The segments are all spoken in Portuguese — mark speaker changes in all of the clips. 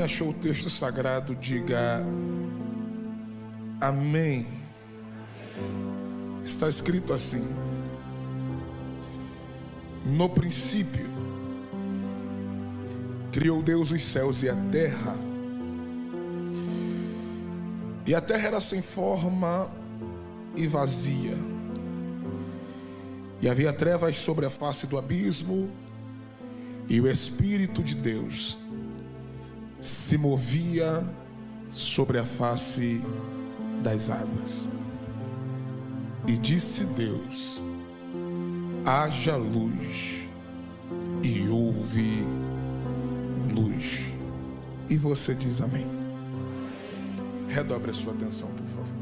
Speaker 1: Achou o texto sagrado, diga amém. Está escrito assim: no princípio criou Deus os céus e a terra era sem forma e vazia, e havia trevas sobre a face do abismo, e o Espírito de Deus se movia sobre a face das águas. E disse Deus: haja luz, e houve luz. E você diz amém. Redobre a sua atenção, por favor.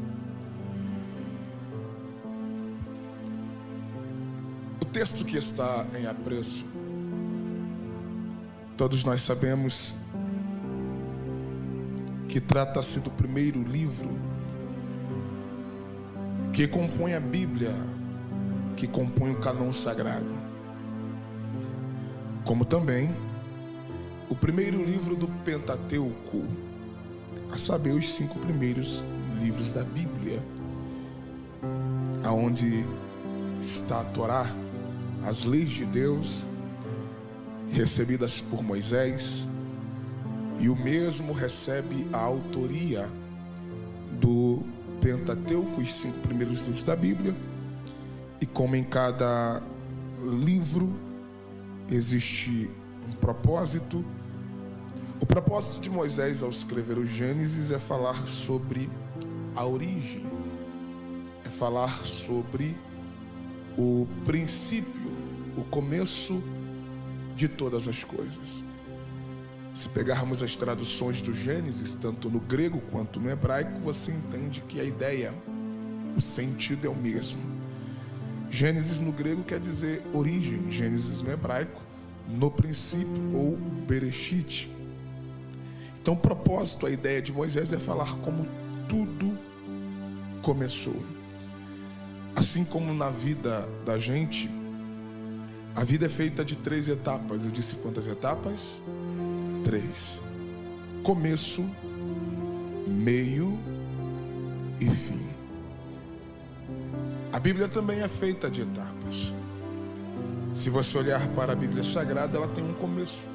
Speaker 1: O texto que está em apreço, todos nós sabemos que trata-se do primeiro livro que compõe a Bíblia, que compõe o cânon sagrado, como também o primeiro livro do Pentateuco, a saber, os 5 primeiros livros da Bíblia, aonde está a Torá, as leis de Deus recebidas por Moisés, e o mesmo recebe a autoria do Pentateuco, os 5 primeiros livros da Bíblia. E como em cada livro existe um propósito, o propósito de Moisés ao escrever o Gênesis é falar sobre a origem, é falar sobre o princípio, o começo de todas as coisas. Se pegarmos as traduções do Gênesis, tanto no grego quanto no hebraico, você entende que a ideia, o sentido é o mesmo. Gênesis no grego quer dizer origem, Gênesis no hebraico, no princípio ou Bereshit. Então o propósito, a ideia de Moisés é falar como tudo começou. Assim como na vida da gente, a vida é feita de 3 etapas. Eu disse quantas etapas? 3. Começo, meio e fim. A Bíblia também é feita de etapas. Se você olhar para a Bíblia Sagrada, ela tem um começo.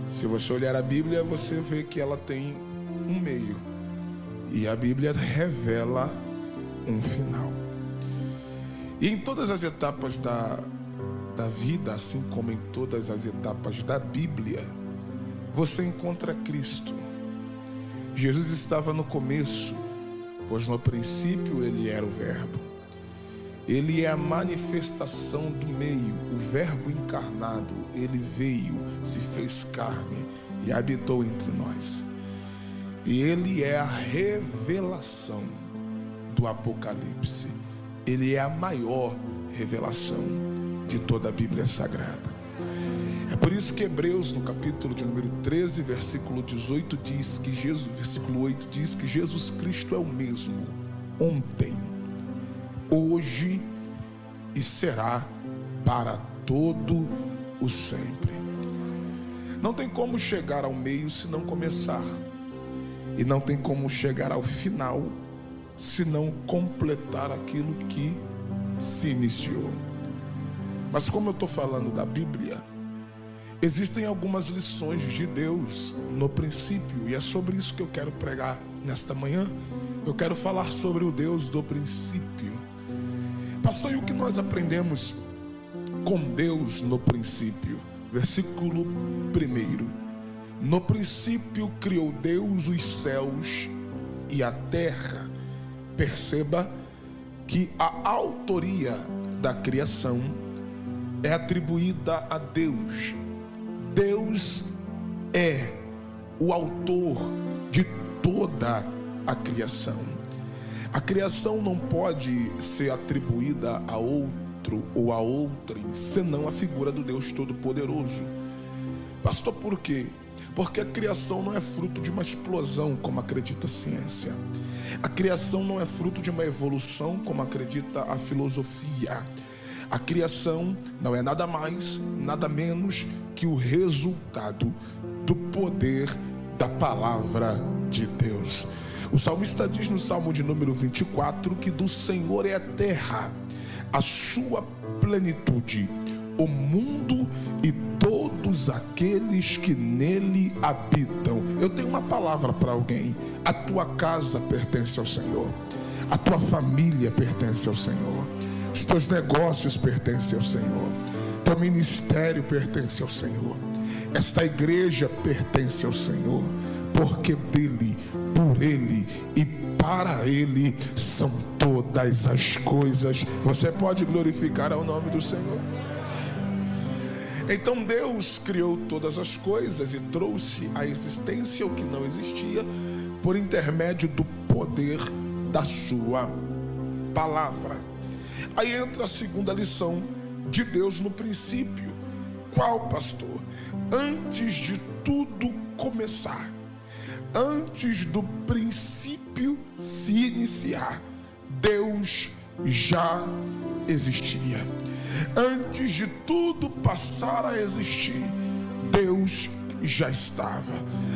Speaker 1: Se você olhar a Bíblia, você vê que ela tem um meio. E a Bíblia revela um final. E em todas as etapas da vida, assim como em todas as etapas da Bíblia, você encontra Cristo. Jesus estava no começo, pois no princípio ele era o Verbo. Ele é a manifestação do meio, o Verbo encarnado. Ele veio, se fez carne e habitou entre nós. E ele é a revelação do Apocalipse. Ele é a maior revelação de toda a Bíblia Sagrada. É por isso que Hebreus, no capítulo de número 13, versículo 18, diz que versículo 8 diz que Jesus Cristo é o mesmo ontem, hoje e será para todo o sempre. Não tem como chegar ao meio se não começar, e não tem como chegar ao final se não completar aquilo que se iniciou. Mas como eu estou falando da Bíblia, existem algumas lições de Deus no princípio, e é sobre isso que eu quero pregar nesta manhã. Eu quero falar sobre o Deus do princípio. Pastor, e o que nós aprendemos com Deus no princípio? Versículo 1: no princípio criou Deus os céus e a terra. Perceba que a autoria da criação é atribuída a Deus. Deus é o autor de toda a criação. A criação não pode ser atribuída a outro ou a outrem, senão a figura do Deus Todo-Poderoso. Pastor, por quê? Porque a criação não é fruto de uma explosão, como acredita a ciência. A criação não é fruto de uma evolução, como acredita a filosofia. A criação não é nada mais, nada menos que o resultado do poder da palavra de Deus. O salmista diz no Salmo de número 24 que do Senhor é a terra, a sua plenitude, o mundo e todos aqueles que nele habitam. Eu tenho uma palavra para alguém: a tua casa pertence ao Senhor, a tua família pertence ao Senhor, os teus negócios pertencem ao Senhor, teu ministério pertence ao Senhor, esta igreja pertence ao Senhor, porque dele, por ele e para ele são todas as coisas. Você pode glorificar ao nome do Senhor? Então Deus criou todas as coisas e trouxe à existência o que não existia por intermédio do poder da sua palavra. Aí entra a segunda lição de Deus no princípio. Qual, pastor? Antes de tudo começar, antes do princípio se iniciar, Deus já existia. Antes de tudo passar a existir, Deus já estava.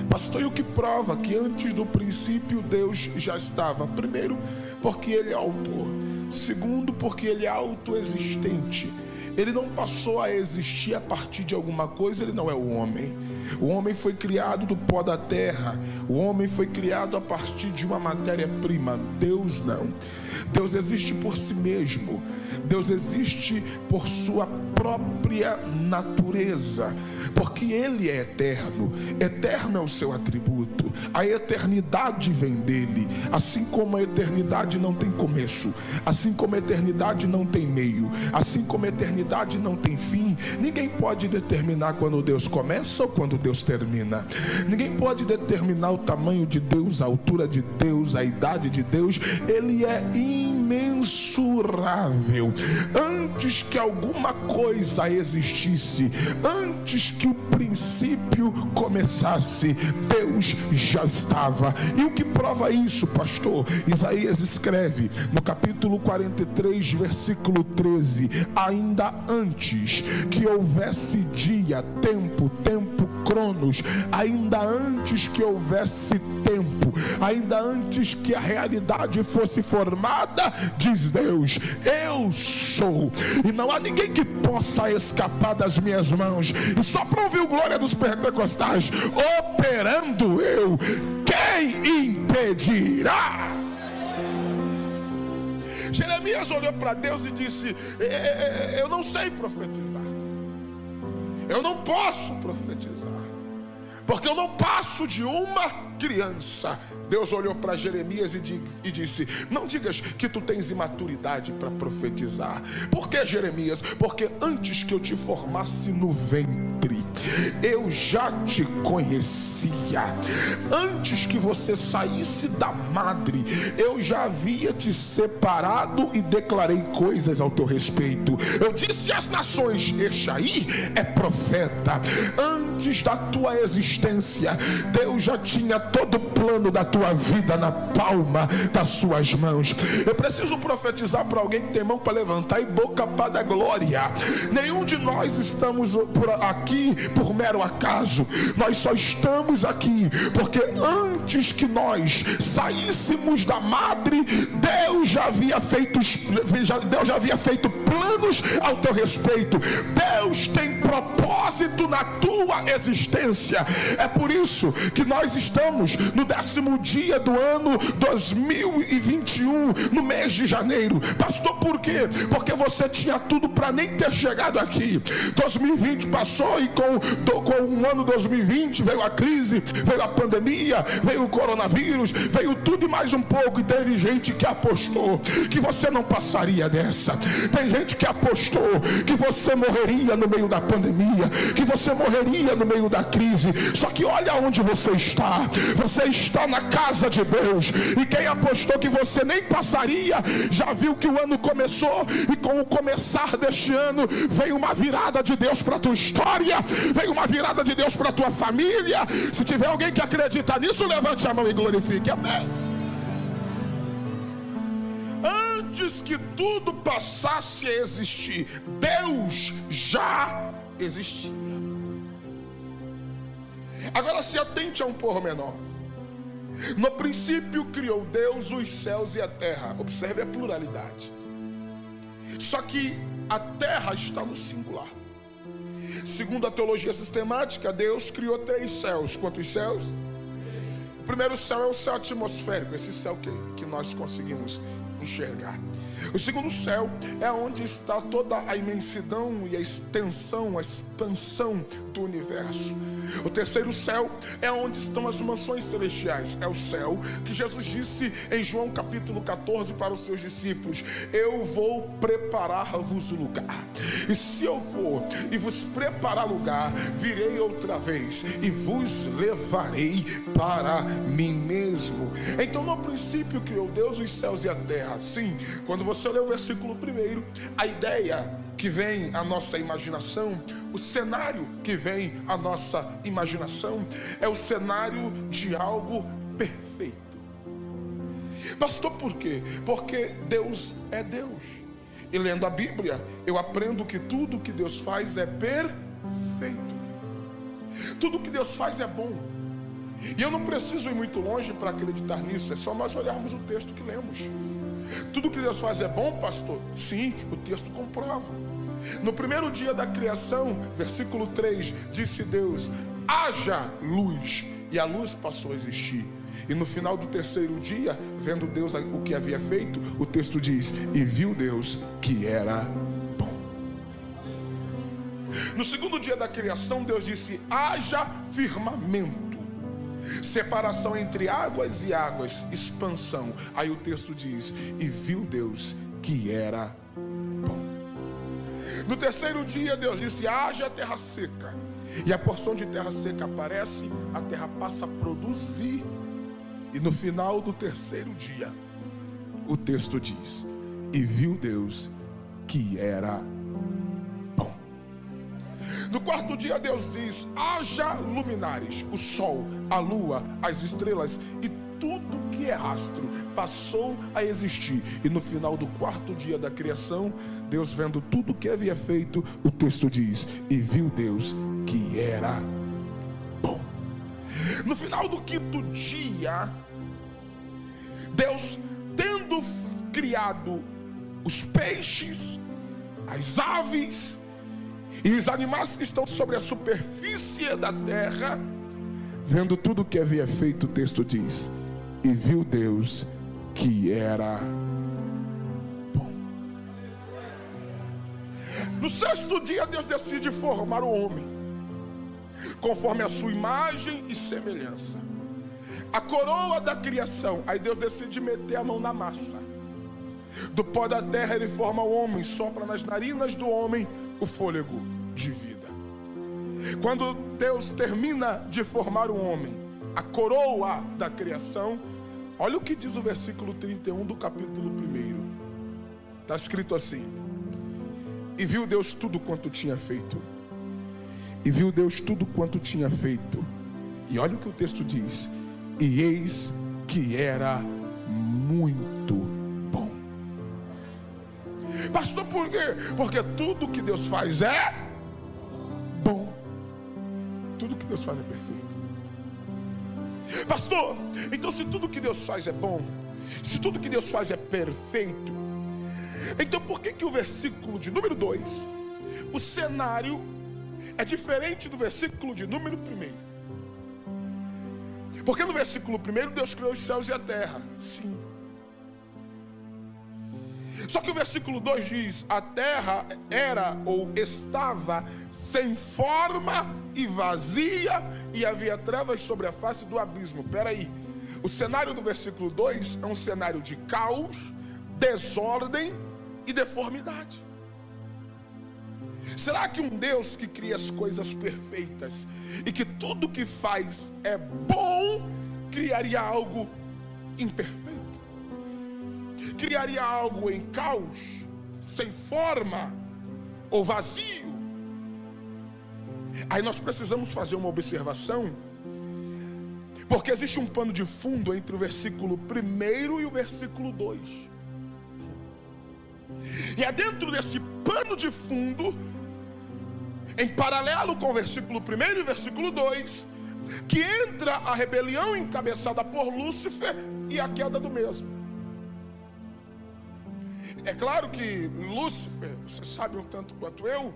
Speaker 1: Pastor, e o que prova que antes do princípio Deus já estava? Primeiro, porque Ele é autor. Segundo, porque Ele é autoexistente. Ele não passou a existir a partir de alguma coisa. Ele não é o homem. O homem foi criado do pó da terra. O homem foi criado a partir de uma matéria-prima. Deus não. Deus existe por si mesmo. Deus existe por sua própria natureza, porque Ele é eterno. Eterno é o seu atributo. A eternidade vem dele. Assim como a eternidade não tem começo, assim como a eternidade não tem meio, assim como a eternidade não tem fim. Ninguém pode determinar quando Deus começa ou quando Deus termina. Ninguém pode determinar o tamanho de Deus, a altura de Deus, a idade de Deus. Ele é imensurável. Antes que alguma coisa existisse, antes que o princípio começasse, Deus já estava. E o que prova isso, pastor? Isaías escreve no capítulo 43, versículo 13: ainda antes que houvesse dia, tempo, cronos, ainda antes que houvesse tempo, ainda antes que a realidade fosse formada, diz Deus, eu sou, e não há ninguém que possa escapar das minhas mãos. E só para ouvir o glória dos pentecostais: operando eu, quem impedirá? Jeremias olhou para Deus e disse: eu não sei profetizar, eu não posso profetizar, porque eu não passo de uma criança. Deus olhou para Jeremias e disse: não digas que tu tens imaturidade para profetizar. Por que, Jeremias? Porque antes que eu te formasse no ventre, eu já te conhecia. Antes que você saísse da madre, eu já havia te separado e declarei coisas ao teu respeito. Eu disse às nações: este aí é profeta. Antes da tua existência, Deus já tinha todo o plano da tua vida na palma das suas mãos. Eu preciso profetizar para alguém que tem mão para levantar e boca para dar glória. Nenhum de nós estamos aqui por mero acaso. Nós só estamos aqui porque antes que nós saíssemos da madre, Deus já havia feito planos ao teu respeito. Deus tem propósito na tua existência. É por isso que nós estamos no 10º dia do ano 2021, no mês de janeiro. Pastor, por quê? Porque você tinha tudo para nem ter chegado aqui. 2020 passou e com o ano 2020 veio a crise, veio a pandemia, veio o coronavírus, veio tudo e mais um pouco. E teve gente que apostou que você não passaria dessa. Tem gente que apostou que você morreria no meio da pandemia, que você morreria no meio da crise. Só que olha onde você está. Você está na casa de Deus. E quem apostou que você nem passaria, já viu que o ano começou, e com o começar deste ano veio uma virada de Deus para a tua história, veio uma virada de Deus para a tua família. Se tiver alguém que acredita nisso, levante a mão e glorifique a Deus. Antes que tudo passasse a existir, Deus já existia. Agora se atente a um pormenor. No princípio criou Deus os céus e a terra. Observe a pluralidade. Só que a terra está no singular. Segundo a teologia sistemática, Deus criou 3 céus. Quantos céus? O primeiro céu é o céu atmosférico, esse céu que nós conseguimos enxergar. O segundo céu é onde está toda a imensidão e a extensão, a expansão do universo. O terceiro céu é onde estão as mansões celestiais. É o céu que Jesus disse em João capítulo 14 para os seus discípulos: eu vou preparar-vos o lugar. E se eu for e vos preparar lugar, virei outra vez e vos levarei para mim mesmo. Então no princípio criou Deus os céus e a terra. Sim, quando você lê o versículo 1, a ideia que vem à nossa imaginação, o cenário que vem à nossa imaginação é o cenário de algo perfeito. Pastor, por quê? Porque Deus é Deus. E lendo a Bíblia, eu aprendo que tudo que Deus faz é perfeito. Tudo que Deus faz é bom. E eu não preciso ir muito longe para acreditar nisso, é só nós olharmos o texto que lemos. Tudo que Deus faz é bom, pastor? Sim, o texto comprova. No primeiro dia da criação, versículo 3, disse Deus: haja luz, e a luz passou a existir. E no final do terceiro dia, vendo Deus o que havia feito, o texto diz: e viu Deus que era bom. No segundo dia da criação, Deus disse: haja firmamento, separação entre águas e águas, expansão. Aí o texto diz: e viu Deus que era bom. No terceiro dia Deus disse: haja terra seca. E a porção de terra seca aparece, a terra passa a produzir. E no final do terceiro dia, o texto diz: e viu Deus que era bom. No quarto dia Deus diz: haja luminares, o sol, a lua, as estrelas e tudo que é rastro passou a existir. E no final do quarto dia da criação, Deus vendo tudo que havia feito, o texto diz: e viu Deus que era bom. No final do quinto dia, Deus, tendo criado os peixes, as aves e os animais que estão sobre a superfície da terra, vendo tudo que havia feito, o texto diz: e viu Deus que era bom. No sexto dia, Deus decide formar o homem conforme a sua imagem e semelhança. A coroa da criação, aí Deus decide meter a mão na massa. Do pó da terra ele forma o homem, sopra nas narinas do homem o fôlego de vida. Quando Deus termina de formar o homem, a coroa da criação, olha o que diz o versículo 31 do capítulo 1. Está escrito assim: e viu Deus tudo quanto tinha feito. E viu Deus tudo quanto tinha feito. E olha o que o texto diz: e eis que era muito bom. Pastor, por quê? Porque tudo que Deus faz é bom. Tudo que Deus faz é perfeito. Pastor, então se tudo que Deus faz é bom, se tudo que Deus faz é perfeito, então por que o versículo de número 2, o cenário é diferente do versículo de número 1? Porque no versículo 1 Deus criou os céus e a terra. Sim. Só que o versículo 2 diz: a terra era ou estava sem forma e vazia, e havia trevas sobre a face do abismo. Peraí, o cenário do versículo 2 é um cenário de caos, desordem e deformidade. Será que um Deus que cria as coisas perfeitas e que tudo que faz é bom, criaria algo imperfeito? Criaria algo em caos, sem forma ou vazio? Aí nós precisamos fazer uma observação, porque existe um pano de fundo entre o versículo 1 e o versículo 2. E é dentro desse pano de fundo, em paralelo com o versículo 1 e o versículo 2, que entra a rebelião encabeçada por Lúcifer e a queda do mesmo. É claro que Lúcifer, você sabe um tanto quanto eu,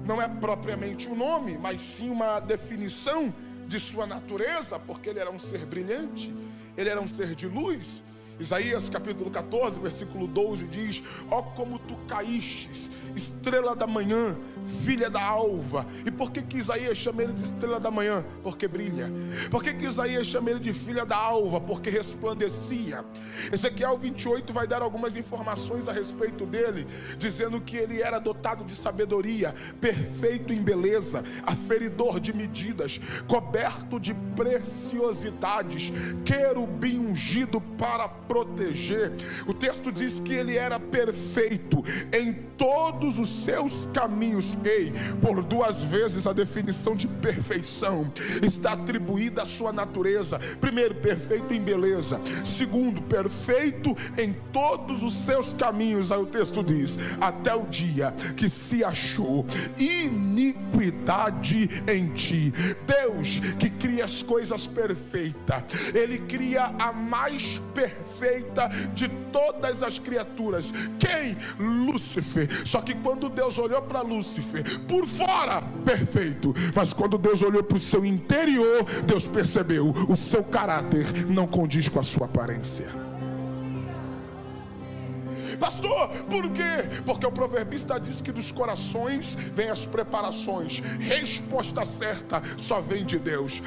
Speaker 1: não é propriamente um nome, mas sim uma definição de sua natureza, porque ele era um ser brilhante, ele era um ser de luz. Isaías capítulo 14, versículo 12 diz: ó como tu caístes, estrela da manhã, filha da alva. E por que Isaías chama ele de estrela da manhã? Porque brilha. Por que Isaías chama ele de filha da alva? Porque resplandecia. Ezequiel 28 vai dar algumas informações a respeito dele, dizendo que ele era dotado de sabedoria, perfeito em beleza, aferidor de medidas, coberto de preciosidades, querubim ungido para proteger. O texto diz que ele era perfeito em todos os seus caminhos. Ei, por duas vezes a definição de perfeição está atribuída à sua natureza. Primeiro, perfeito em beleza. Segundo, perfeito em todos os seus caminhos. Aí o texto diz: até o dia que se achou iniquidade em ti. Deus que cria as coisas perfeitas, Ele cria a mais perfeita de todas as criaturas. Quem? Lúcifer. Só que quando Deus olhou para Lúcifer, por fora, perfeito, mas quando Deus olhou para o seu interior, Deus percebeu: o seu caráter não condiz com a sua aparência. Pastor, por quê? Porque o proverbista diz que dos corações vêm as preparações. Resposta certa só vem de Deus.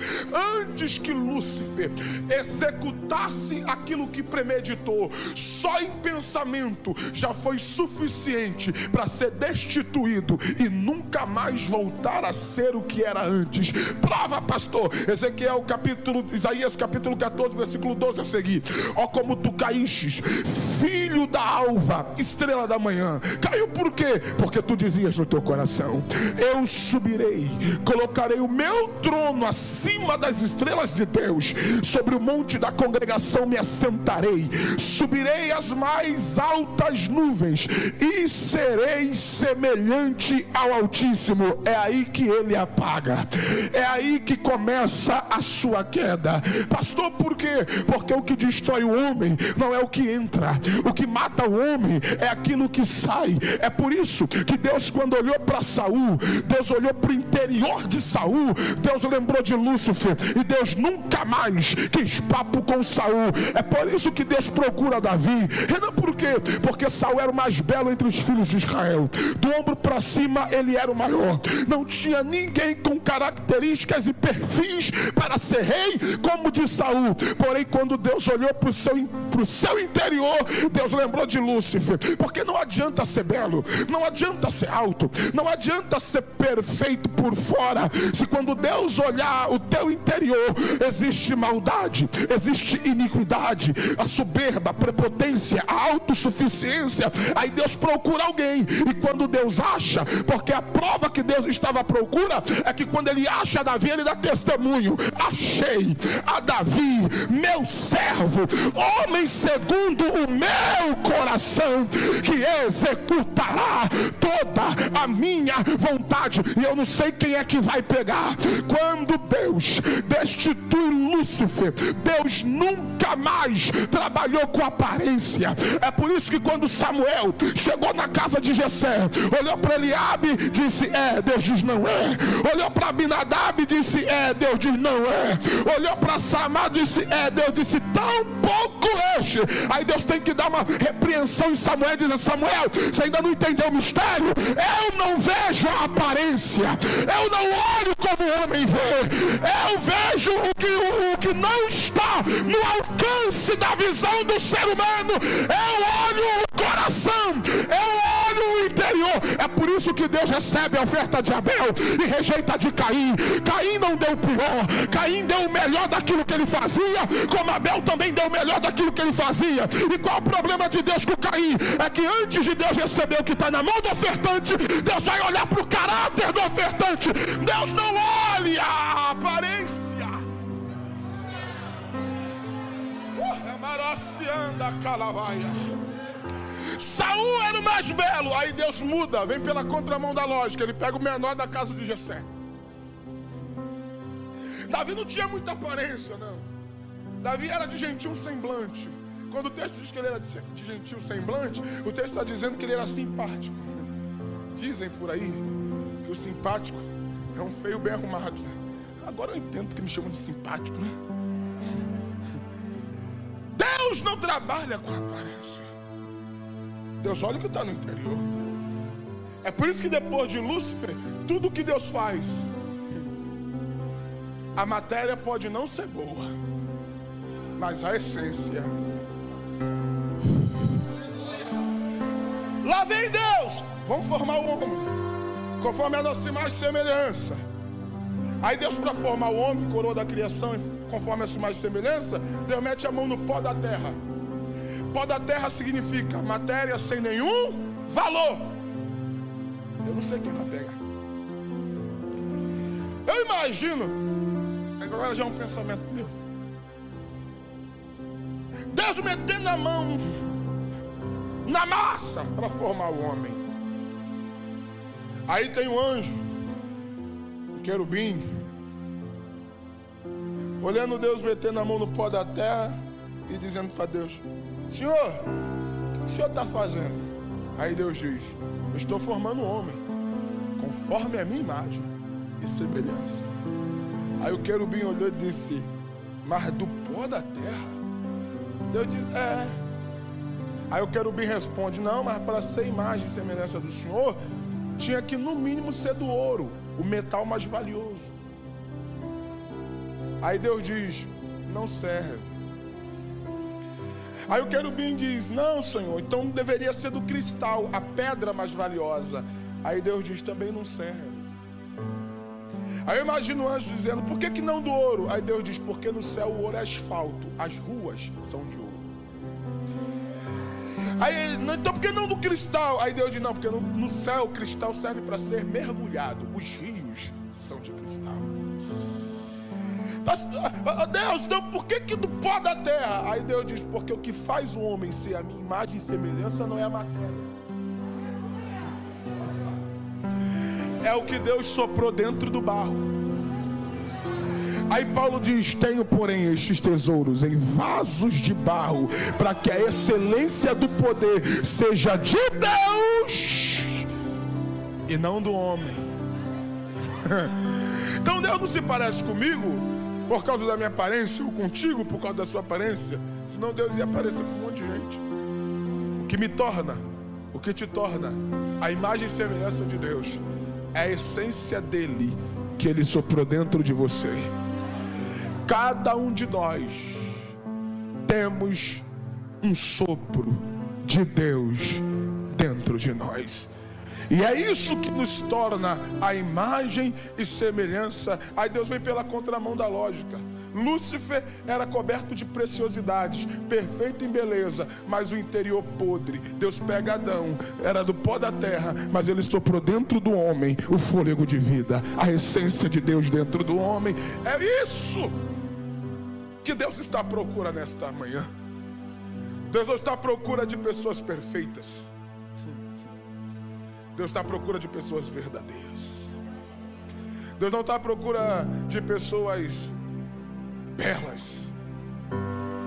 Speaker 1: Antes que Lúcifer executasse aquilo que premeditou, só em pensamento já foi suficiente para ser destituído e nunca mais voltar a ser o que era antes. Prova, pastor. Isaías capítulo 14, versículo 12 a seguir: ó como tu caístes, filho da alva, estrela da manhã. Caiu por quê? Porque tu dizias no teu coração: eu subirei, colocarei o meu trono acima das estrelas de Deus, sobre o monte da congregação me assentarei, subirei as mais altas nuvens e serei semelhante ao Altíssimo. É aí que ele apaga, é aí que começa a sua queda. Pastor, por quê? Porque o que destrói o homem não é o que entra, o que mata o homem é aquilo que sai. É por isso que Deus, quando olhou para Saul, Deus olhou para o interior de Saul, Deus lembrou de Lúcifer, e Deus nunca mais quis papo com Saul. É por isso que Deus procura Davi. E não por quê? Porque Saul era o mais belo entre os filhos de Israel. Do ombro para cima ele era o maior. Não tinha ninguém com características e perfis para ser rei como de Saul. Porém, quando Deus olhou para o seu interior, Deus lembrou de Lúcifer. Porque não adianta ser belo, não adianta ser alto, não adianta ser perfeito por fora, se quando Deus olhar o teu interior existe maldade, existe iniquidade, a soberba, a prepotência, a autossuficiência. Aí Deus procura alguém, e quando Deus acha, porque a prova que Deus estava à procura é que quando ele acha Davi, ele dá testemunho: achei a Davi, meu servo, homem segundo o meu coração, que executará toda a minha vontade. E eu não sei quem é que vai pegar. Quando Deus destitui Lúcifer, Deus nunca mais trabalhou com aparência. É por isso que quando Samuel chegou na casa de Jessé, olhou para Eliabe, disse é, Deus diz não é. Olhou para Abinadab, disse é, Deus diz não é. Olhou para Samar, disse é, Deus disse tão pouco este. Aí Deus tem que dar uma repreensão em Samuel, diz: Samuel, você ainda não entendeu o mistério? Eu não vejo a aparência, eu não olho como o homem vê, eu vejo o que não está no alcance da visão do ser humano. Eu olho o coração, eu olho o interior. É por isso que Deus recebe a oferta de Abel e rejeita a de Caim. Caim não deu o pior, Caim deu o melhor daquilo que ele fazia, como Abel também deu o melhor daquilo que ele fazia. E qual é o problema de Deus com Caim? É que antes de Deus receber o que está na mão do ofertante, Deus vai olhar para o caráter do ofertante. Deus não olha a aparência. Saul era o mais belo. Aí Deus muda, vem pela contramão da lógica. Ele pega o menor da casa de Jessé. Davi não tinha muita aparência, não. Davi era de gentil semblante. Quando o texto diz que ele era de gentil semblante, o texto está dizendo que ele era simpático. Dizem por aí que o simpático é um feio bem arrumado, né? Agora eu entendo porque me chamam de simpático, né? Deus não trabalha com aparência. Deus olha o que está no interior. É por isso que depois de Lúcifer, tudo que Deus faz, a matéria pode não ser boa, mas a essência. Lá vem Deus, vamos formar o homem conforme a nossa imagem e semelhança. Aí Deus, para formar o homem, coroa da criação, conforme a sua imagem e semelhança, Deus mete a mão no pó da terra. Pó da terra significa matéria sem nenhum valor. Eu não sei quem vai pegar. Eu imagino, agora já é um pensamento meu, Deus metendo a mão na massa para formar o homem. Aí tem um anjo, um querubim, olhando Deus metendo a mão no pó da terra e dizendo para Deus: Senhor, o que o Senhor está fazendo? Aí Deus diz: eu estou formando um homem conforme a minha imagem e semelhança. Aí o querubim olhou e disse: mas do pó da terra? Deus diz: é. Aí o querubim responde: não, mas para ser imagem e semelhança do Senhor, tinha que no mínimo ser do ouro, o metal mais valioso. Aí Deus diz: não serve. Aí o querubim diz: não, Senhor, então deveria ser do cristal, a pedra mais valiosa. Aí Deus diz: também não serve. Aí eu imagino o anjo dizendo: por que não do ouro? Aí Deus diz: porque no céu o ouro é asfalto, as ruas são de ouro. Aí, então por que não do cristal? Aí Deus diz: não, porque no céu o cristal serve para ser mergulhado, os rios são de cristal. Deus, então por que do pó da terra? Aí Deus diz: porque o que faz o homem ser a minha imagem e semelhança não é a matéria, é o que Deus soprou dentro do barro. Aí Paulo diz: tenho porém estes tesouros em vasos de barro, para que a excelência do poder seja de Deus e não do homem. Então Deus não se parece comigo por causa da minha aparência, ou contigo por causa da sua aparência, senão Deus ia aparecer com um monte de gente. O que te torna a imagem e semelhança de Deus é a essência dele que ele soprou dentro de você. Cada um de nós temos um sopro de Deus dentro de nós. E é isso que nos torna a imagem e semelhança. Aí Deus vem pela contramão da lógica. Lúcifer era coberto de preciosidades, perfeito em beleza, mas o interior podre. Deus pega Adão, era do pó da terra, mas ele soprou dentro do homem o fôlego de vida, a essência de Deus dentro do homem. É isso que Deus está à procura nesta manhã. Deus não está à procura de pessoas perfeitas. Deus está à procura de pessoas verdadeiras. Deus não está à procura de pessoas belas.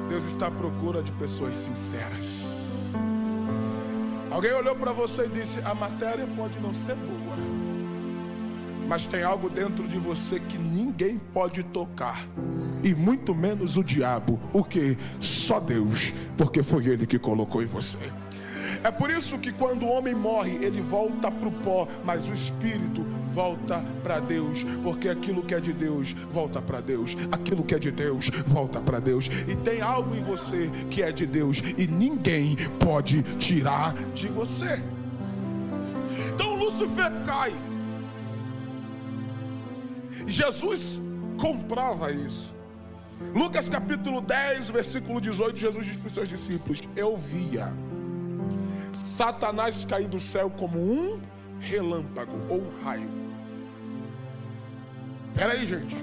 Speaker 1: Deus está à procura de pessoas sinceras. Alguém olhou para você e disse: a matéria pode não ser boa, mas tem algo dentro de você que ninguém pode tocar, e muito menos o diabo. O que? Só Deus, porque foi Ele que colocou em você. É por isso que quando o homem morre, ele volta para o pó, mas o espírito volta para Deus, porque aquilo que é de Deus volta para Deus, aquilo que é de Deus volta para Deus. E tem algo em você que é de Deus e ninguém pode tirar de você. Então Lúcifer cai. Jesus comprova isso. Lucas capítulo 10, versículo 18, Jesus diz para os seus discípulos: eu via Satanás cair do céu como um relâmpago ou um raio. Espera aí, gente.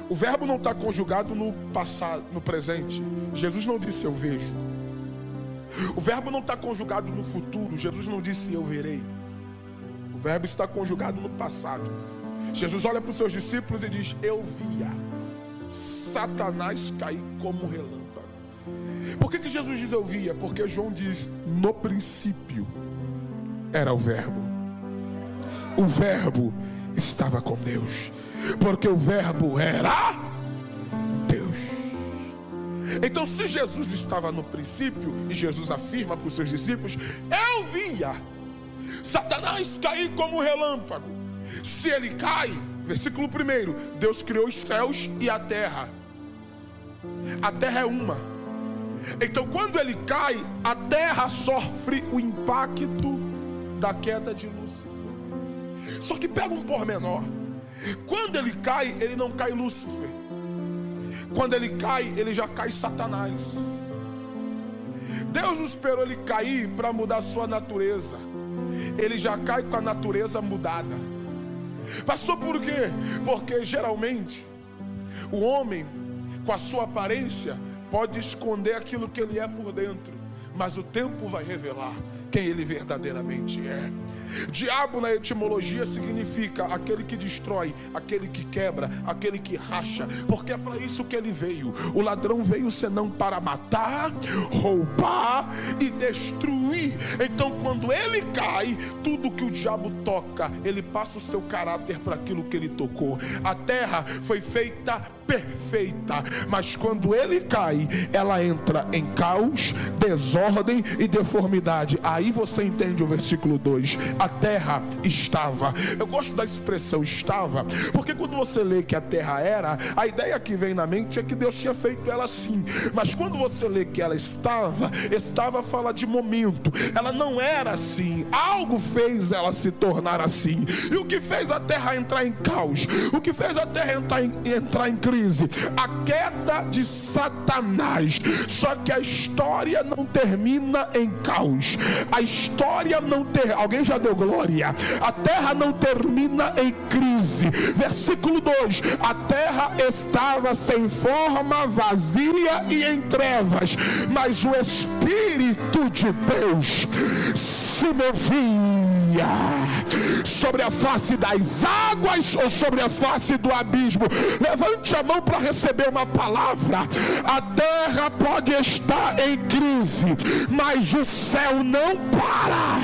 Speaker 1: O verbo não está conjugado no passado, no presente. Jesus não disse eu vejo. O verbo não está conjugado no futuro. Jesus não disse eu verei. O verbo está conjugado no passado. Jesus olha para os seus discípulos e diz: eu via. Satanás cair como relâmpago. Por que Jesus diz eu via? Porque João diz, no princípio era o verbo. O verbo estava com Deus, porque o verbo era Deus. Então, se Jesus estava no princípio, e Jesus afirma para os seus discípulos, eu via Satanás cair como relâmpago. Se ele cai, versículo 1, Deus criou os céus e a terra. A terra é uma. Então, quando ele cai, a terra sofre o impacto da queda de Lúcifer. Só que pega um pormenor. Quando ele cai, ele não cai Lúcifer. Quando ele cai, ele já cai Satanás. Deus não esperou ele cair para mudar a sua natureza. Ele já cai com a natureza mudada. Pastor, por quê? Porque geralmente o homem, com a sua aparência, pode esconder aquilo que ele é por dentro, mas o tempo vai revelar quem ele verdadeiramente é. Diabo na etimologia significa aquele que destrói, aquele que quebra, aquele que racha, porque é para isso que ele veio. O ladrão veio senão para matar, roubar e destruir. Então, quando ele cai, tudo que o diabo toca, ele passa o seu caráter para aquilo que ele tocou. A terra foi feita perfeita, mas quando ele cai, ela entra em caos, desordem e deformidade. Aí você entende o versículo 2. A terra estava. Eu gosto da expressão estava, porque quando você lê que a terra era, a ideia que vem na mente é que Deus tinha feito ela assim. Mas quando você lê que ela estava fala de momento. Ela não era assim. Algo fez ela se tornar assim. E o que fez a terra entrar em caos? O que fez a terra entrar em crise? A queda de Satanás. Só que a história não termina em caos. A história não termina. Alguém já deu glória? A terra não termina em crise. Versículo 2: a terra estava sem forma, vazia e em trevas, mas o Espírito de Deus se movia sobre a face das águas ou sobre a face do abismo. Levante a mão para receber uma palavra. A terra pode estar em crise, mas o céu não para.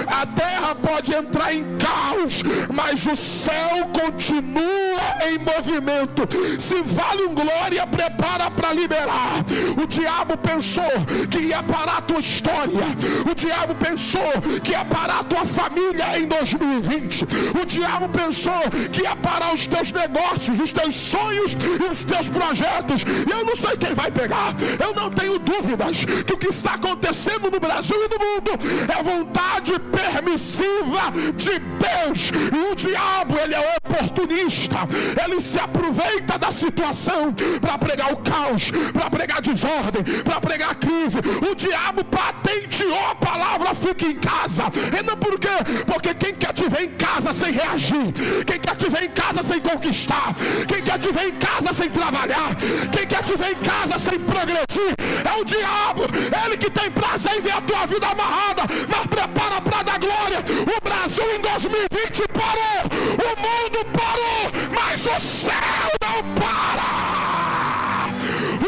Speaker 1: A terra pode entrar em caos, mas o céu continua em movimento. Se vale um glória, prepara para liberar. O diabo pensou que ia parar a tua história. O diabo pensou que ia parar a tua família em 2020. O diabo pensou que ia parar os teus negócios, os teus sonhos e os teus projetos. E eu não sei quem vai pegar. Eu não tenho dúvidas que o que está acontecendo no Brasil e no mundo é vontade permissiva de Deus. E o diabo, ele é oportunista. Ele se aproveita da situação para pregar o caos, para pregar desordem, para pregar crise. O diabo patenteou a palavra fica em casa. E não por quê? Porque quem quer te ver em casa sem reagir, quem quer te ver em casa sem conquistar, quem quer te ver em casa sem trabalhar, quem quer te ver em casa sem progredir, é o diabo. Ele que tem prazer em ver a tua vida amarrada, mas prepara para dar glória. O Brasil em 2020 parou, o mundo parou, mas o céu não para.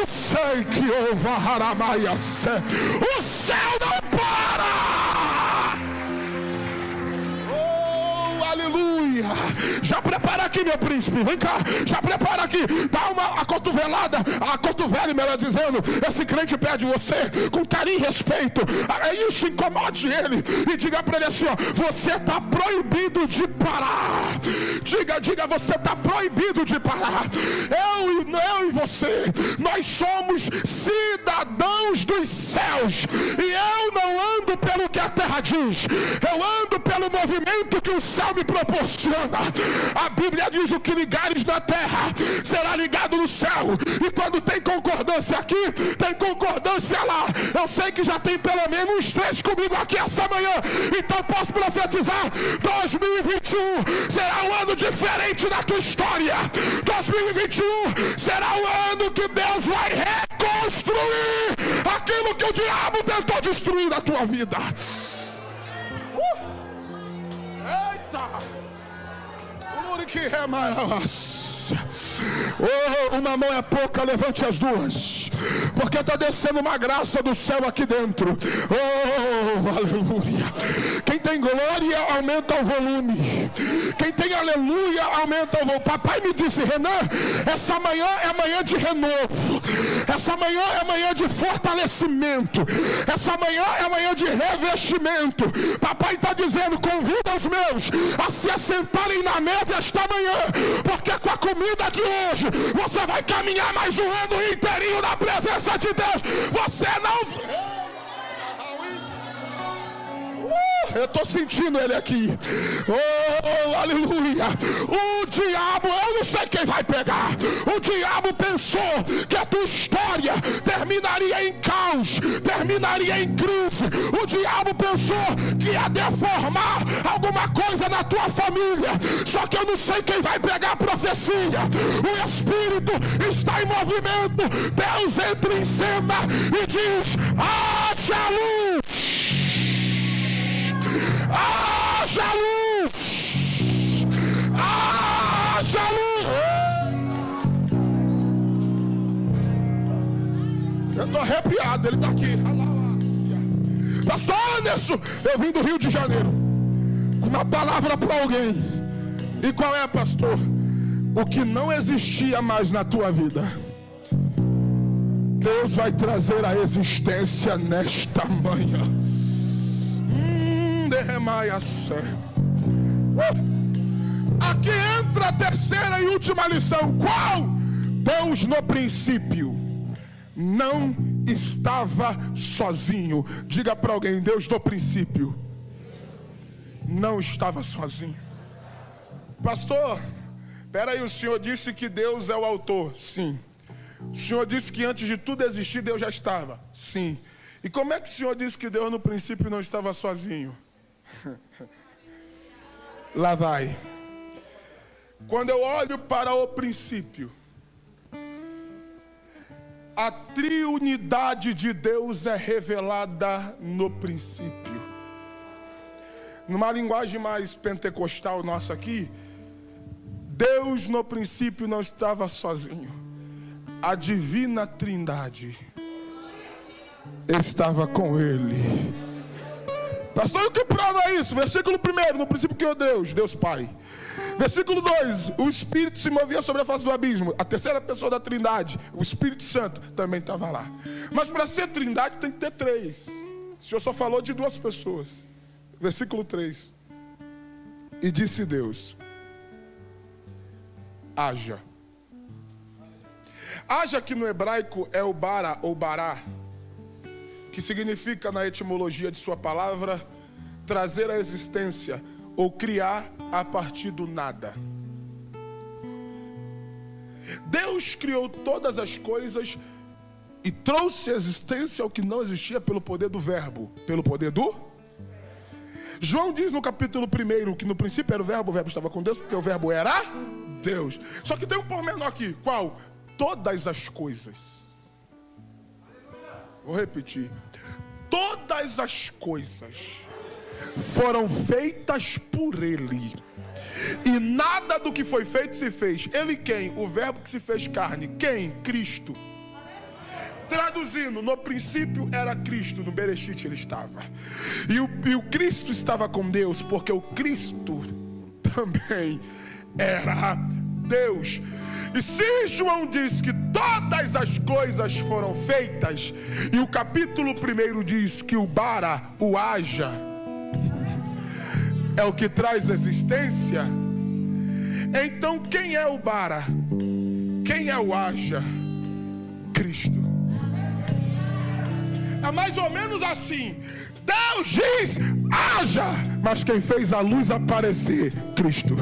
Speaker 1: O céu que ouve a Haramaia, o céu não para. Aleluia. Já prepara aqui, meu príncipe. Vem cá, já prepara aqui. Dá uma cotovelada, a cotovela, melhor dizendo. Esse crente pede você com carinho e respeito. Isso incomode ele. E diga para ele assim: ó, você está proibido de parar. Diga, você está proibido de parar. Eu e você, nós somos cidadãos dos céus. E eu não ando pelo que a terra diz. Eu ando pelo movimento que o céu me proporciona. A Bíblia diz: o que ligares na terra será ligado no céu. E quando tem concordância aqui, tem concordância lá. Eu sei que já tem pelo menos uns 3 comigo aqui essa manhã. Então posso profetizar: 2021 será um ano diferente na tua história. 2021 será um ano que Deus vai reconstruir aquilo que o diabo tentou destruir na tua vida. Eita! Oh, uma mão é pouca, levante as duas, porque está descendo uma graça do céu aqui dentro. Oh, aleluia. Quem tem glória, aumenta o volume. Quem tem aleluia, aumenta o volume. Papai me disse: Renan, essa manhã é manhã de renovo, essa manhã é manhã de fortalecimento, essa manhã é manhã de revestimento. Papai está dizendo: convida os meus a se assentarem na mesa esta manhã, porque com a comida de hoje você vai caminhar mais um ano inteirinho na presença de Deus. Você não... eu estou sentindo ele aqui. Oh, aleluia. O diabo, eu não sei quem vai pegar. O diabo pensou que a tua história terminaria em caos, terminaria em crise. O diabo pensou que ia deformar alguma coisa na tua família. Só que eu não sei quem vai pegar a profecia. O Espírito está em movimento. Deus entra em cena e diz: haja luz. Haja luz! Haja luz! Eu estou arrepiado, ele está aqui. Pastor Anderson, eu vim do Rio de Janeiro com uma palavra para alguém. E qual é, pastor? O que não existia mais na tua vida, Deus vai trazer a existência nesta manhã. Aqui entra a terceira e última lição. Qual? Deus no princípio não estava sozinho. Diga para alguém: Deus no princípio não estava sozinho. Pastor, peraí, o senhor disse que Deus é o autor? Sim. O senhor disse que antes de tudo existir Deus já estava? Sim. E como é que o senhor disse que Deus no princípio não estava sozinho? Lá vai. Quando eu olho para o princípio, a triunidade de Deus é revelada no princípio. Numa linguagem mais pentecostal nossa aqui, Deus no princípio não estava sozinho. A divina trindade estava com ele. Pastor, e o que prova isso? Versículo 1, no princípio criou Deus, Deus Pai. Versículo 2, o Espírito se movia sobre a face do abismo. A terceira pessoa da trindade, o Espírito Santo, também estava lá. Mas para ser trindade tem que ter 3. O Senhor só falou de 2 pessoas. Versículo 3. E disse Deus: haja. Haja, que no hebraico é o bara ou bará, que significa, na etimologia de sua palavra, trazer à existência ou criar a partir do nada. Deus criou todas as coisas e trouxe à existência o que não existia pelo poder do verbo, pelo poder do... João diz no capítulo 1 que no princípio era o verbo estava com Deus, porque o verbo era Deus. Só que tem um pormenor aqui. Qual? Todas as coisas. Vou repetir. Todas as coisas foram feitas por Ele. E nada do que foi feito se fez. Ele quem? O verbo que se fez carne. Quem? Cristo. Traduzindo, no princípio era Cristo, no Bereshit ele estava. E o Cristo estava com Deus, porque o Cristo também era Deus. E se João diz que todas as coisas foram feitas, e o capítulo 1 diz que o bara, o haja, é o que traz existência, então quem é o bara? Quem é o haja? Cristo. É mais ou menos assim. Deus diz, haja, mas quem fez a luz aparecer? Cristo.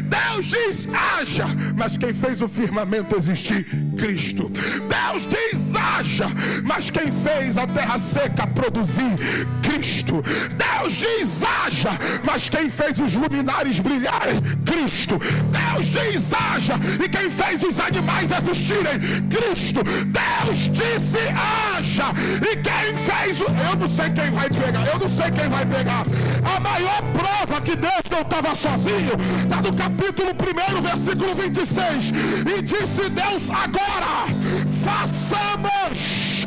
Speaker 1: Deus diz, haja, mas quem fez o firmamento existir? Cristo. Deus diz, haja, haja, mas quem fez a terra seca produzir? Cristo. Deus diz haja, mas quem fez os luminares brilharem? Cristo. Deus diz haja, e quem fez os animais existirem? Cristo. Deus disse haja, e quem fez eu não sei quem vai pegar, a maior prova que Deus não estava sozinho, está no capítulo 1, versículo 26, e disse Deus: agora façamos.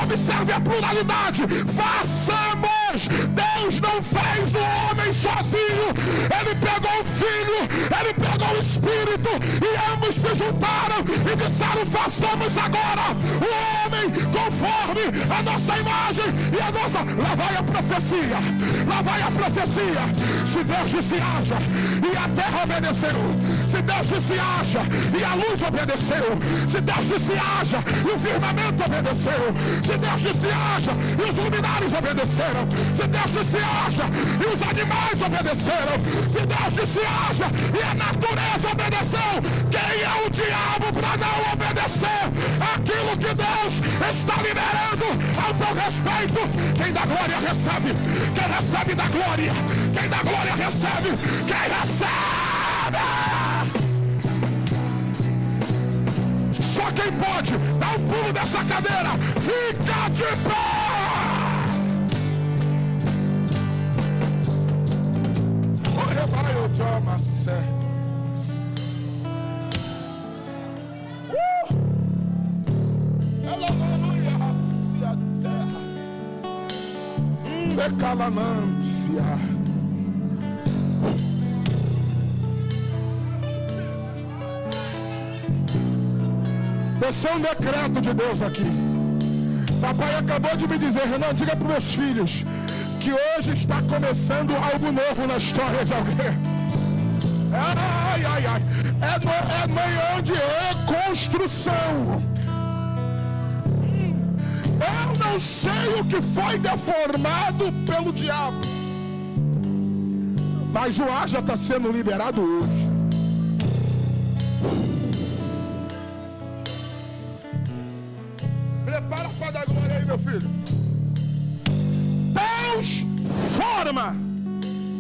Speaker 1: Observe a pluralidade. Façamos. Deus não fez o homem sozinho. Ele pegou o Filho, ele pegou o Espírito, e ambos se juntaram e disseram: façamos agora o homem conforme a nossa imagem e a nossa... Lá vai a profecia. Se Deus disse haja, e a terra obedeceu. Se Deus disse haja, e a luz obedeceu. Se Deus disse haja, e o firmamento obedeceu. Se Deus disse haja, e os luminares obedeceram. Se Deus disse haja, e os animais obedeceram. Se Deus disse haja, e a natureza obedeceu. Quem é o diabo para não obedecer aquilo que Deus está liberando ao teu respeito? Quem dá glória recebe. Quem recebe da glória. Quem dá glória recebe. Quem recebe. Só quem pode dar um pulo dessa cadeira. Fica de pé. Vai o Tomacé. Aleluia, a terra. Decalanância. Esse é um decreto de Deus aqui. Papai acabou de me dizer: Renan, diga para os meus filhos que hoje está começando algo novo na história de alguém. Ai, ai, ai. É manhã de reconstrução. Eu não sei o que foi deformado pelo diabo, mas o ar já está sendo liberado hoje. Prepara para dar glória aí, meu filho. Deus forma.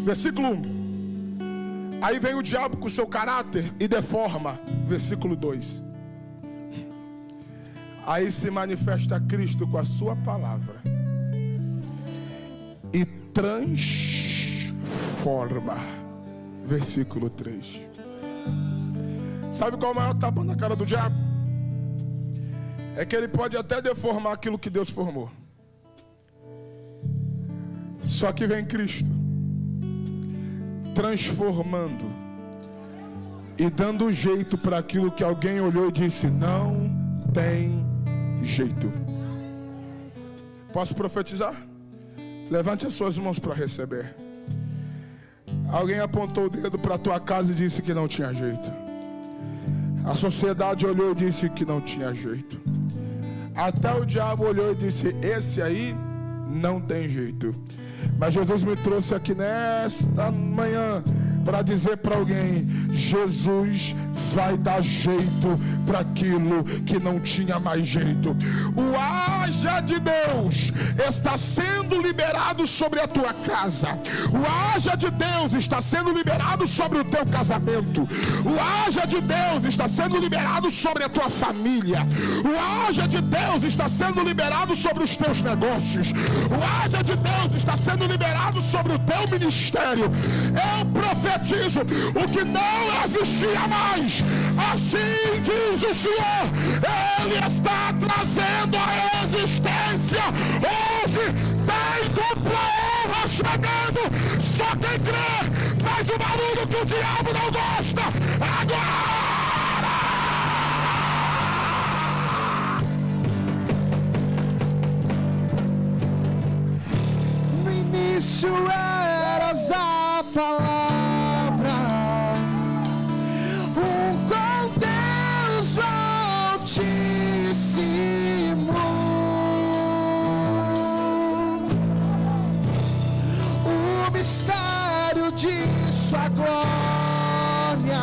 Speaker 1: Versículo 1. Aí vem o diabo com o seu caráter e deforma. Versículo 2. Aí se manifesta Cristo com a sua palavra e transforma. Versículo 3. Sabe qual é o maior tapa na cara do diabo? É que ele pode até deformar aquilo que Deus formou. Só que vem Cristo transformando e dando um jeito para aquilo que alguém olhou e disse: não tem jeito. Posso profetizar? Levante as suas mãos para receber. Alguém apontou o dedo para a tua casa e disse que não tinha jeito. A sociedade olhou e disse que não tinha jeito. Até o diabo olhou e disse: esse aí não tem jeito. Mas Jesus me trouxe aqui nesta manhã para dizer para alguém: Jesus vai dar jeito para aquilo que não tinha mais jeito. O haja de Deus está sendo liberado sobre a tua casa. O haja de Deus está sendo liberado sobre o teu casamento. O haja de Deus está sendo liberado sobre a tua família. O haja de Deus está sendo liberado sobre os teus negócios. O haja de Deus está sendo liberado sobre o teu ministério. Eu profetizo o que não existia mais. Assim diz o Senhor, Ele está trazendo a existência. Hoje tem dupla honra chegando. Só quem crê faz o barulho que o diabo não gosta. Agora! No início eras a palavra, com Deus Altíssimo. O mistério de sua glória,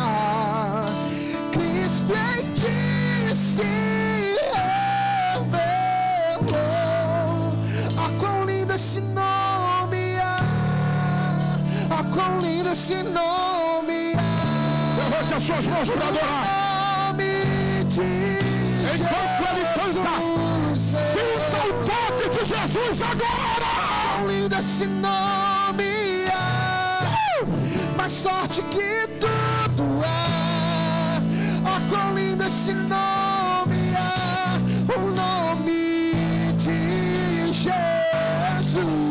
Speaker 1: Cristo em ti se revelou.
Speaker 2: desse nome
Speaker 1: Levante as suas mãos para adorar. Enquanto ele canta, sinta o toque de Jesus agora.
Speaker 2: Quão lindo esse nome mais forte que tudo oh, quão lindo esse nome o nome de Jesus.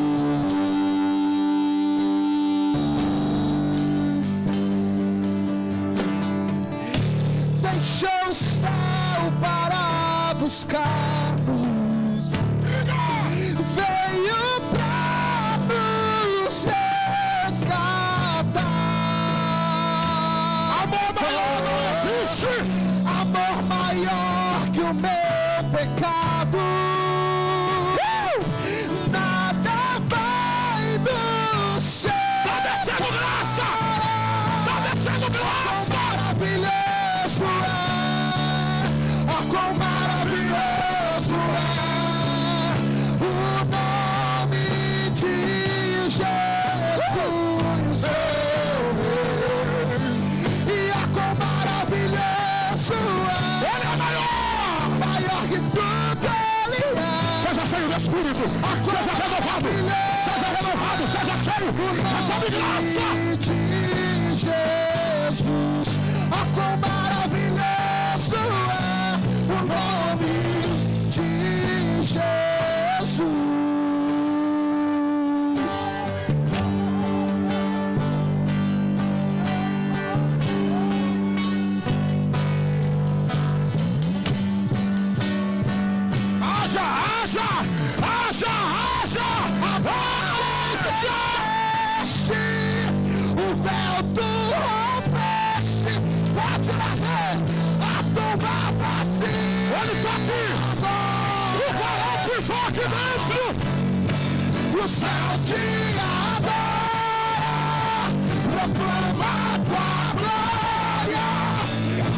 Speaker 2: Deixou o céu para buscar-nos, veio para nos resgatar.
Speaker 1: Amor maior não existe.
Speaker 2: Amor maior que o meu pecado. Nada vai nos separar.
Speaker 1: Tá descendo graça. Tá descendo graça.
Speaker 2: Maravilhoso quão maravilhoso o nome de Jesus. E quão maravilhoso
Speaker 1: Ele é
Speaker 2: maior que tudo Ele
Speaker 1: Seja cheio do Espírito. Seja renovado. Seja renovado. Seja cheio. Recebe graça.
Speaker 2: de Jesus. Quão maravilhoso o nome de Jesus.
Speaker 1: Haja, haja, haja, haja, haja.
Speaker 2: O véu do rompeste, pode lá ver a tumba vazia.
Speaker 1: Ele está aqui. O farol pisou aqui dentro.
Speaker 2: O céu te adora, proclama tua glória,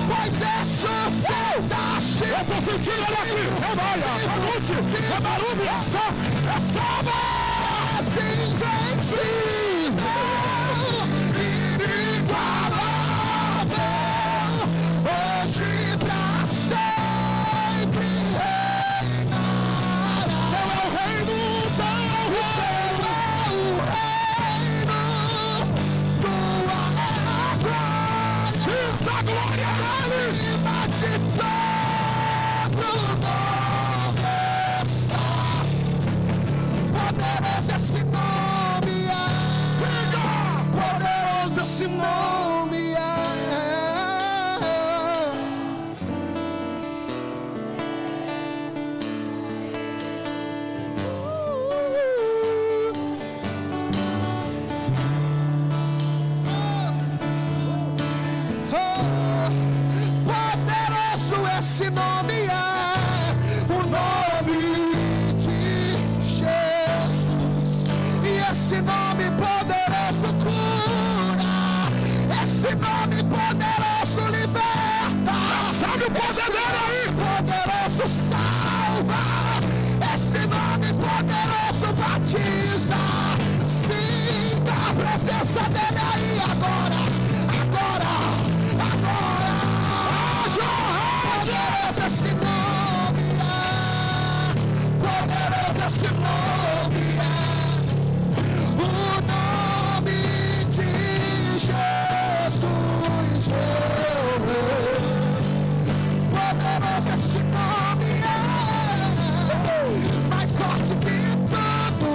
Speaker 2: pois ressuscitaste.
Speaker 1: Eu estou sentindo ele aqui. Rebaia, Canute, Rebarubi, essa
Speaker 2: voz invencível, inigualável, hoje pra sempre reinará.
Speaker 1: Teu é o reino,
Speaker 2: Teu é o reino, tua é a glória,
Speaker 1: sinta a glória dele.
Speaker 2: acima de todo nome está. Poderoso esse nome poderoso esse nome poderoso esse nome o nome de Jesus. E esse nome poderoso cura, esse nome poderoso liberta.
Speaker 1: Sabe o poder dele aí?
Speaker 2: Poderoso salva, esse nome poderoso batiza. Sinta a presença dele aí agora, agora, agora. Poderoso esse nome poderoso esse nome o nome de Jesus. Poderoso esse nome mais forte que tudo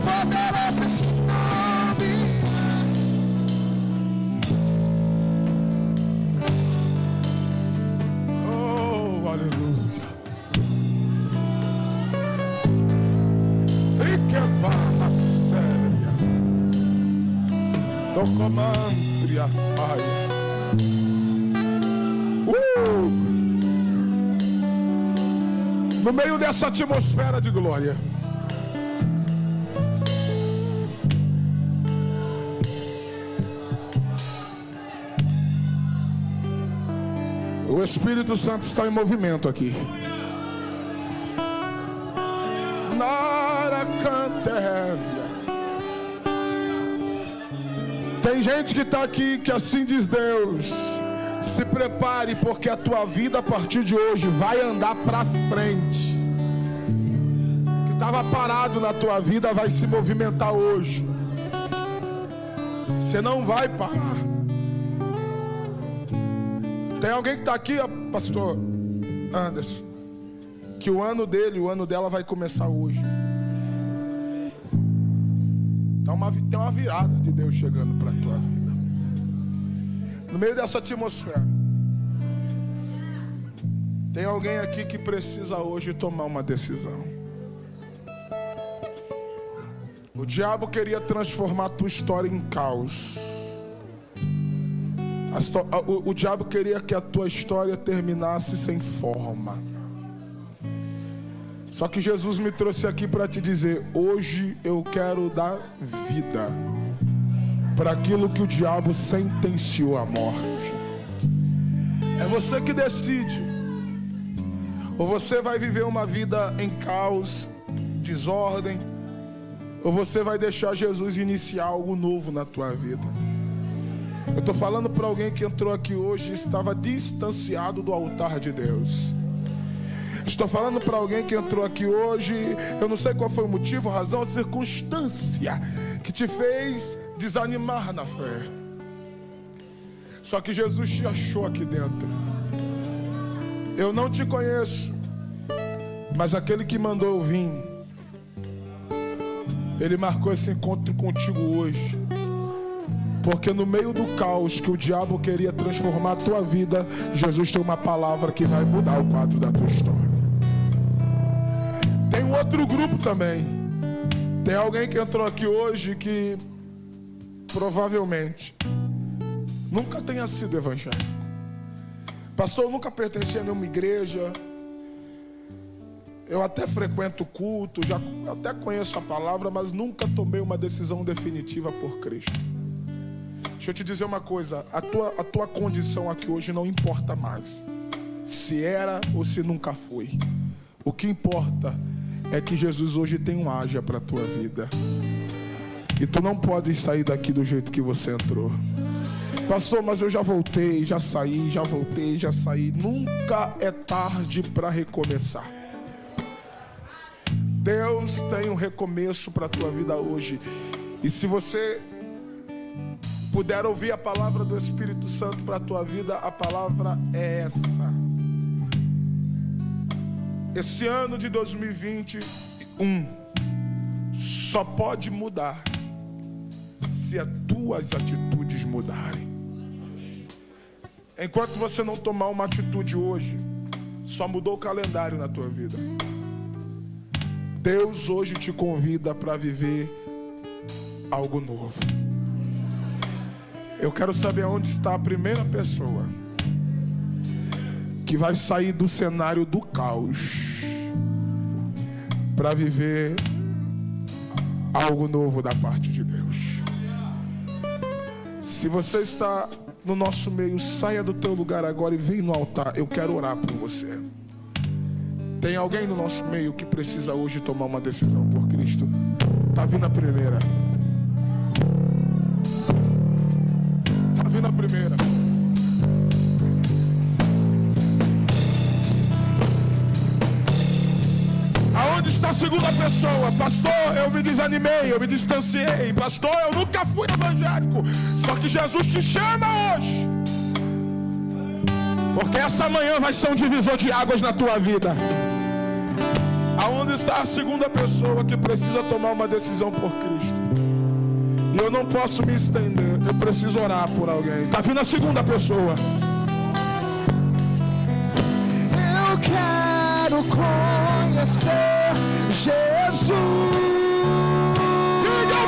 Speaker 2: poderoso esse nome.
Speaker 1: Oh, aleluia. E que barra séria. Do comandre a faia. No meio dessa atmosfera de glória, o Espírito Santo está em movimento aqui. Nara cantevia. Tem gente que está aqui que assim diz Deus: se prepare, porque a tua vida a partir de hoje vai andar para frente. O que estava parado na tua vida vai se movimentar hoje. Você não vai parar. Tem alguém que está aqui, pastor Anderson, que o ano dele, o ano dela vai começar hoje. Tem uma virada de Deus chegando para a tua vida. No meio dessa atmosfera, tem alguém aqui que precisa hoje tomar uma decisão. O diabo queria transformar a tua história em caos. O diabo queria que a tua história terminasse sem forma. Só que Jesus me trouxe aqui para te dizer: hoje eu quero dar vida para aquilo que o diabo sentenciou à morte. É você que decide. Ou você vai viver uma vida em caos, desordem, ou você vai deixar Jesus iniciar algo novo na tua vida. Eu estou falando para alguém que entrou aqui hoje e estava distanciado do altar de Deus. Estou falando para alguém que entrou aqui hoje, eu não sei qual foi o motivo, a razão, a circunstância que te fez desanimar na fé. Só que Jesus te achou aqui dentro. Eu não te conheço, mas aquele que mandou eu vir, ele marcou esse encontro contigo hoje. Porque no meio do caos que o diabo queria transformar a tua vida, Jesus tem uma palavra que vai mudar o quadro da tua história. Tem um outro grupo também. Tem alguém que entrou aqui hoje que provavelmente nunca tenha sido evangélico. Pastor, eu nunca pertenci a nenhuma igreja. Eu até frequento culto, já até conheço a palavra, mas nunca tomei uma decisão definitiva por Cristo. Deixa eu te dizer uma coisa, a tua condição aqui hoje não importa mais, se era ou se nunca foi. O que importa é que Jesus hoje tem um haja para a tua vida. E tu não pode sair daqui do jeito que você entrou. Pastor, mas eu já voltei, já saí, já voltei, já saí. Nunca é tarde para recomeçar. Deus tem um recomeço para a tua vida hoje. E se você puder ouvir a palavra do Espírito Santo para a tua vida, a palavra é essa. Esse ano de 2021 só pode mudar se as tuas atitudes mudarem. Enquanto você não tomar uma atitude hoje, só mudou o calendário na tua vida. Deus hoje te convida para viver algo novo. Eu quero saber onde está a primeira pessoa que vai sair do cenário do caos para viver algo novo da parte de Deus. Se você está no nosso meio, saia do teu lugar agora e vem no altar. Eu quero orar por você. Tem alguém no nosso meio que precisa hoje tomar uma decisão por Cristo? Tá vindo a primeira. Tá vindo a primeira. Aonde está a segunda pessoa? Pastor, eu me desanimei, eu me distanciei. Pastor, eu nunca fui evangélico. Só que Jesus te chama hoje, porque essa manhã vai ser um divisor de águas na tua vida. Aonde está a segunda pessoa que precisa tomar uma decisão por Cristo? E eu não posso me estender, eu preciso orar por alguém. Está vindo a segunda pessoa.
Speaker 2: Eu quero conhecer Jesus.
Speaker 1: Diga,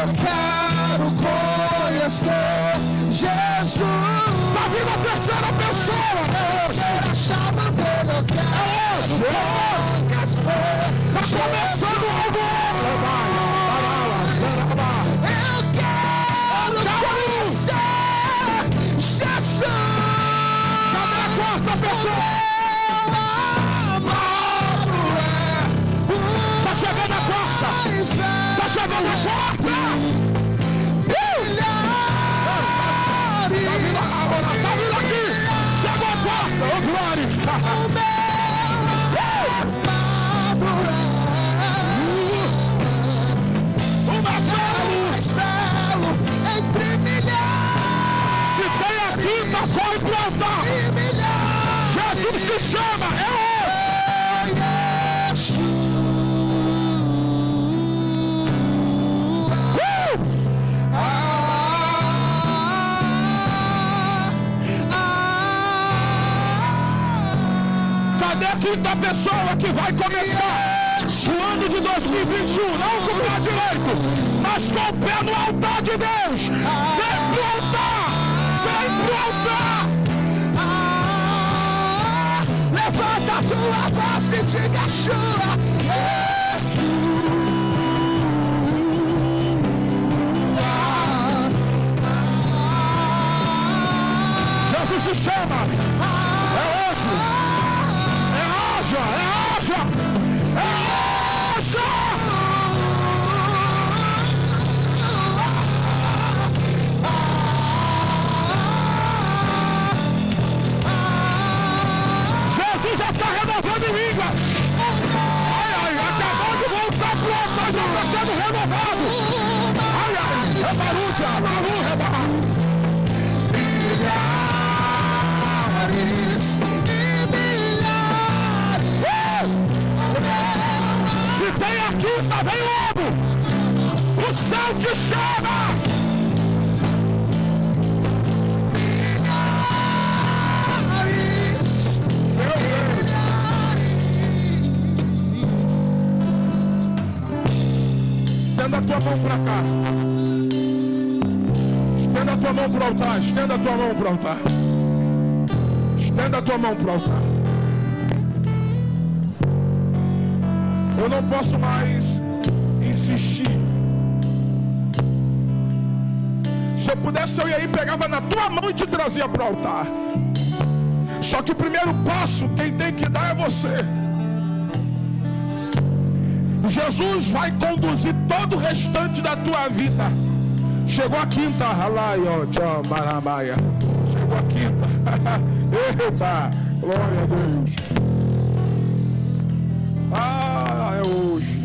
Speaker 2: eu quero conhecer Jesus.
Speaker 1: Está vindo a terceira pessoa.
Speaker 2: Terceira chama dele, eu quero conhecer.
Speaker 1: Está começando o novo ano.
Speaker 2: Eu quero conhecer Jesus.
Speaker 1: Cadê a quarta pessoa?
Speaker 2: Tá chegando a quarta.
Speaker 1: Tá chegando a quarta. Cadê a quinta pessoa que vai começar o ano de 2021? Não com o pé direito, mas com o pé no altar de Deus. Vem pro altar! Vem pro altar!
Speaker 2: Levanta a tua voz e diga Yeshua.
Speaker 1: Jesus se chama. É hoje. É haja. É haja. É haja. Jesus já está renovando línguas. Acabou de voltar pro altar, já está sendo renovado. Rebaruja, se tem aqui, tá vem logo. O céu te chama. Estenda a tua mão para cá. Estenda a tua mão para o altar. Estenda a tua mão para o altar. Estenda a tua mão para o altar. Eu não posso mais insistir. Se eu pudesse, eu ia aí, pegava na tua mão e te trazia para o altar. Só que o primeiro passo, quem tem que dar é você. Jesus vai conduzir todo o restante da tua vida. Chegou a quinta. Chegou a quinta. Eita, glória a Deus. É hoje.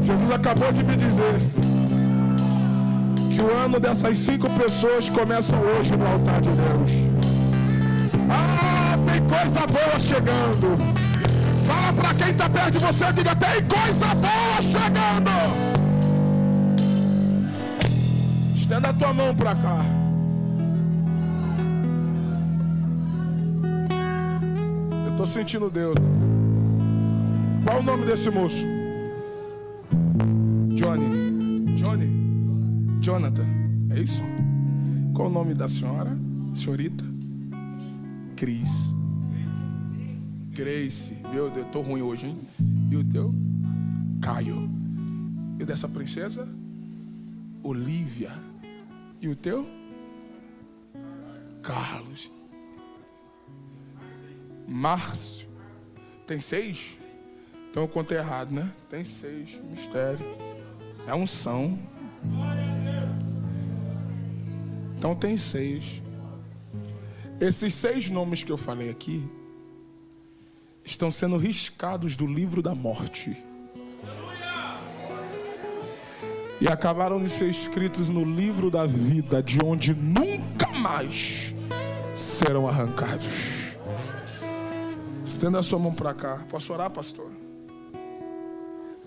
Speaker 1: Jesus acabou de me dizer que o ano dessas 5 pessoas começa hoje no altar de Deus. Tem coisa boa chegando. Fala para quem está perto de você, diga, tem coisa boa chegando. Estenda a tua mão para cá. Eu estou sentindo Deus. Qual o nome desse moço? Jonathan. É isso? Qual o nome da senhora? Senhorita? Grace. Meu Deus, tô ruim hoje, hein? E o teu? Caio. E dessa princesa? Olivia. E o teu? Carlos. Márcio. Tem 6? Então eu contei errado, né? Tem 6. Mistério. É unção. Então tem 6. Esses 6 nomes que eu falei aqui estão sendo riscados do livro da morte. E acabaram de ser escritos no livro da vida, de onde nunca mais serão arrancados. Estenda a sua mão para cá. Posso orar, pastor?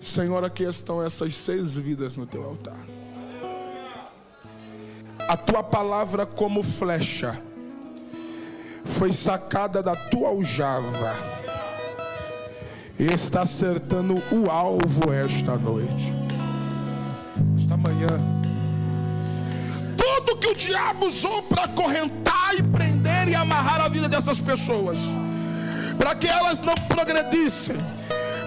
Speaker 1: Senhor, aqui estão essas 6 vidas no teu altar. A tua palavra, como flecha, foi sacada da tua aljava e está acertando o alvo esta noite, esta manhã. Tudo que o diabo usou para acorrentar e prender e amarrar a vida dessas pessoas, para que elas não progredissem,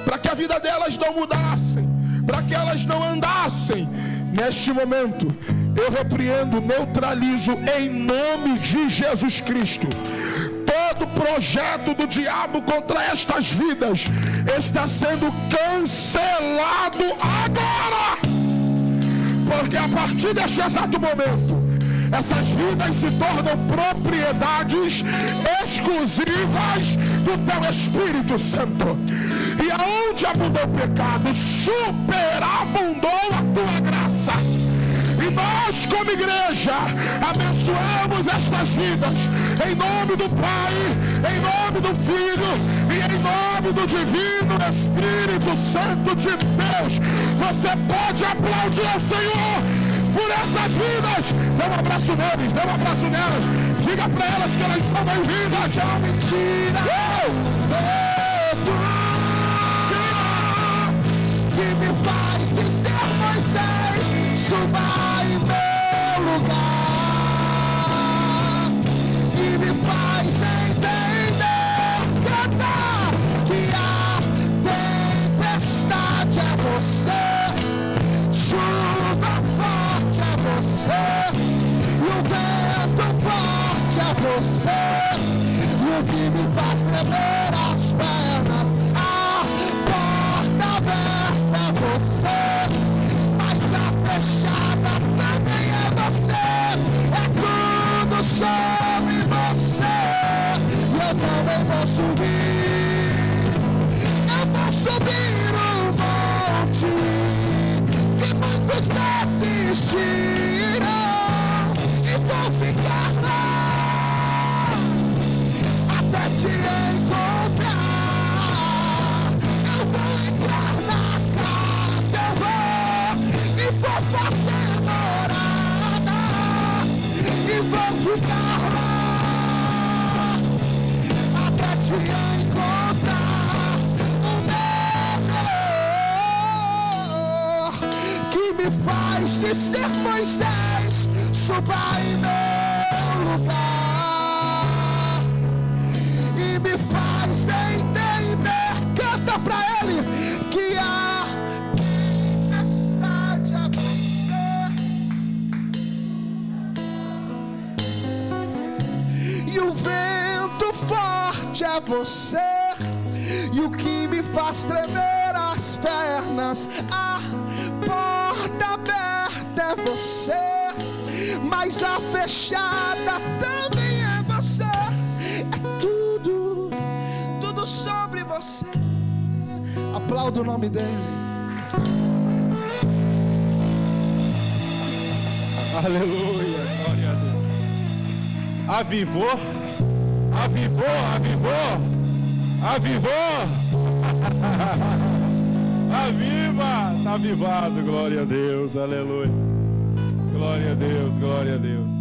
Speaker 1: para que a vida delas não mudassem, para que elas não andassem, neste momento eu repreendo, neutralizo em nome de Jesus Cristo. Todo projeto do diabo contra estas vidas está sendo cancelado agora, porque a partir deste exato momento essas vidas se tornam propriedades exclusivas do teu Espírito Santo. E aonde abundou o pecado, superabundou a tua graça. E nós, como igreja, abençoamos estas vidas em nome do Pai, em nome do Filho e em nome do Divino Espírito Santo de Deus. Você pode aplaudir ao Senhor por essas vidas. Dê um abraço neles, dê um abraço nelas. Diga para elas que elas são bem-vindas.
Speaker 2: Não me tira que me faz de ser Moisés, suba em meu lugar e me faz entender, cantar que a tempestade é você, chuva forte é você, e o vento forte é você, e o que me faz tremer as pernas, a porta aberta é você, mas a fechada também é você, é tudo sobre você, e eu também vou subir, eu vou subir o monte que muitos desistiram, e vou ficar lá até te encontrar. Eu vou entrar na casa, eu vou e vou fazer morada e vou ficar lá até te encontrar. O meu que me faz de ser Moisés, suba em meu lugar e me faz entender, canta pra ele que a tempestade é você, e o vento forte é você, e o que me faz tremer as pernas, a porta aberta é você, mas a fechada também é você, é tudo sobre você. Aplauda o nome dele.
Speaker 3: Aleluia, glória a Deus. Avivou, avivou, avivou, avivou. Aviva, está avivado, glória a Deus, aleluia. Glória a Deus, glória a Deus.